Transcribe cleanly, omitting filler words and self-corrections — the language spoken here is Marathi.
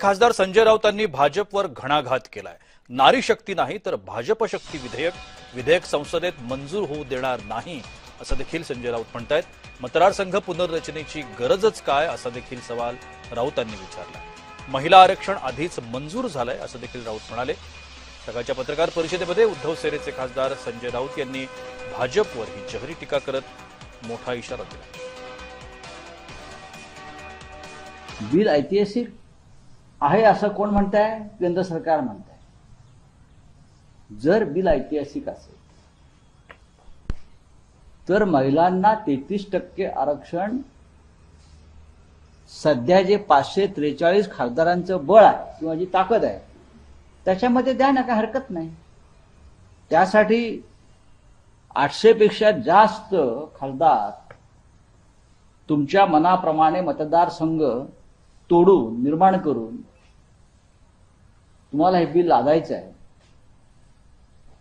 खासदार संजय राऊतांनी भाजपवर घणाघात केलाय। नारी शक्ती नाही तर भाजप शक्ती विधेयक संसदेत मंजूर होऊ देणार नाही असं देखील संजय राऊत म्हणतायत। मतदारसंघ पुनर्रचनेची गरजच काय असा देखील सवाल राऊतांनी विचारला। महिला आरक्षण आधीच मंजूर झालंय असं देखील राऊत म्हणाले। सकाळच्या पत्रकार परिषदेमध्ये उद्धव सेनेचे खासदार संजय राऊत यांनी भाजपवर ही जहरी टीका करत मोठा इशारा दिला। बिल ऐतिहासिक आहे असं कोण म्हणताय? केंद्र सरकार म्हणताय। जर बिल ऐतिहासिक असेल तर महिलांना 33% आरक्षण सध्या जे 543 खासदारांचं बळ आहे किंवा जी ताकद आहे त्याच्यामध्ये द्या ना, काय हरकत नाही। त्यासाठी 800 पेक्षा जास्त खासदार तुमच्या मनाप्रमाणे मतदारसंघ तोडून निर्माण करून तुम्हाला हे बिल लादायचं आहे।